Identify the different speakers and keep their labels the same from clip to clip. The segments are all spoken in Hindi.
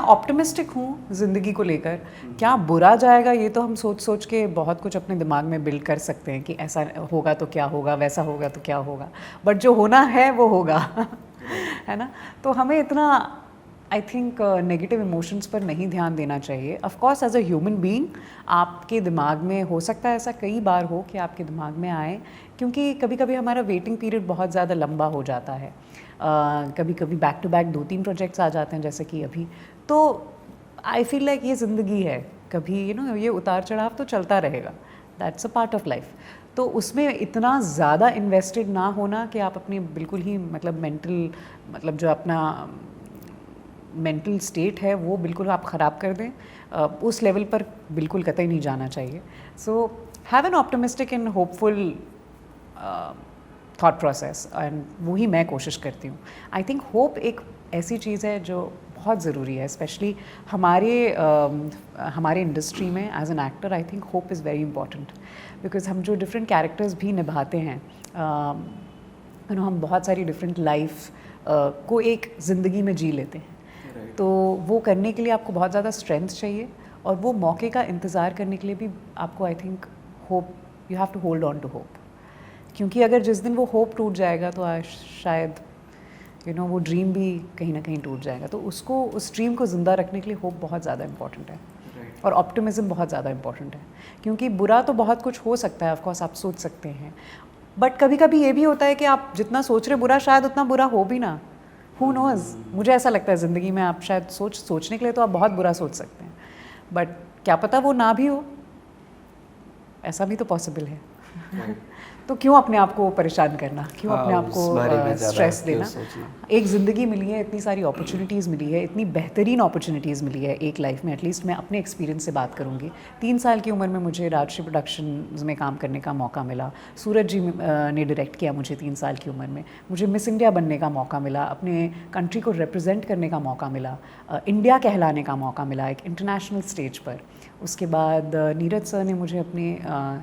Speaker 1: ऑप्टिमिस्टिक हूँ ज़िंदगी को लेकर। क्या बुरा जाएगा ये तो हम सोच सोच के बहुत कुछ अपने दिमाग में बिल्ड कर सकते हैं कि ऐसा होगा तो क्या होगा, वैसा होगा तो क्या होगा, बट जो होना है वो होगा है ना। तो हमें इतना आई थिंक नेगेटिव इमोशंस पर नहीं ध्यान देना चाहिए। Of course as a human being आपके दिमाग में हो सकता है ऐसा कई बार हो कि आपके दिमाग में आए, क्योंकि कभी कभी हमारा वेटिंग पीरियड बहुत ज़्यादा लंबा हो जाता है। कभी कभी बैक टू बैक 2-3 प्रोजेक्ट्स आ जाते हैं जैसे कि अभी। तो आई फील लाइक ये ज़िंदगी है, कभी ये उतार चढ़ाव तो चलता रहेगा, that's a part of life. तो उसमें इतना ज़्यादा इन्वेस्टेड ना होना कि आप अपनी बिल्कुल ही मतलब जो अपना मेंटल स्टेट है वो बिल्कुल आप ख़राब कर दें, उस लेवल पर बिल्कुल कतई नहीं जाना चाहिए। So have an optimistic and hopeful thought process, and वही मैं कोशिश करती हूँ। आई थिंक होप एक ऐसी चीज़ है जो बहुत ज़रूरी है, स्पेशली हमारे इंडस्ट्री में as an actor. I think hope is very important, because हम जो डिफरेंट कैरेक्टर्स भी निभाते हैं, हम बहुत सारी डिफरेंट लाइफ को एक ज़िंदगी में जी लेते हैं। तो वो करने के लिए आपको बहुत ज़्यादा स्ट्रेंथ चाहिए, और वो मौके का इंतज़ार करने के लिए भी आपको I think hope, you have to hold on to hope. क्योंकि अगर जिस दिन वो होप टूट जाएगा तो शायद वो ड्रीम भी कहीं ना कहीं टूट जाएगा। तो उस ड्रीम को ज़िंदा रखने के लिए होप बहुत ज़्यादा इंपॉर्टेंट है, और ऑप्टिमिज़म बहुत ज़्यादा इंपॉर्टेंट है। क्योंकि बुरा तो बहुत कुछ हो सकता है, ऑफकोर्स आप सोच सकते हैं, बट कभी कभी ये भी होता है कि आप जितना सोच रहे बुरा, शायद उतना बुरा हो भी ना। हु नोज़, मुझे ऐसा लगता है ज़िंदगी में आप शायद सोचने के लिए तो आप बहुत बुरा सोच सकते हैं, बट क्या पता वो ना भी हो, ऐसा भी तो पॉसिबल है तो क्यों अपने आप को परेशान करना, क्यों अपने आप को स्ट्रेस देना। एक ज़िंदगी मिली है, इतनी सारी अपॉर्चुनिटीज़ मिली है, इतनी बेहतरीन अपॉर्चुनिटीज़ मिली है एक लाइफ में। एटलीस्ट मैं अपने एक्सपीरियंस से बात करूँगी। 3 साल की उम्र में मुझे राजश्री प्रोडक्शंस में काम करने का मौका मिला। सूरज जी ने डायरेक्ट किया मुझे 3 साल की उम्र में। मुझे मिस इंडिया बनने का मौका मिला, अपने कंट्री को रिप्रेजेंट करने का मौका मिला, इंडिया कहलाने का मौका मिला एक इंटरनेशनल स्टेज पर। उसके बाद नीरज सर ने मुझे अपने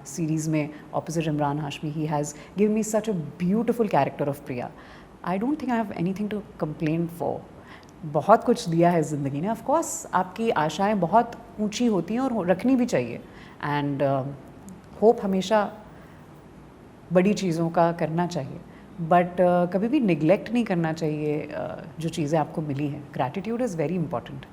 Speaker 1: सीरीज़ में opposite Emraan Hashmi, he has given me such a beautiful character of Priya. I don't think I have anything to complain for. बहुत कुछ दिया है ज़िंदगी ने। ऑफ कोर्स आपकी आशाएं बहुत ऊंची होती हैं और रखनी भी चाहिए, एंड होप हमेशा बड़ी चीज़ों का करना चाहिए, बट कभी भी निगलेक्ट नहीं करना चाहिए जो चीज़ें आपको मिली हैं। Gratitude is very important.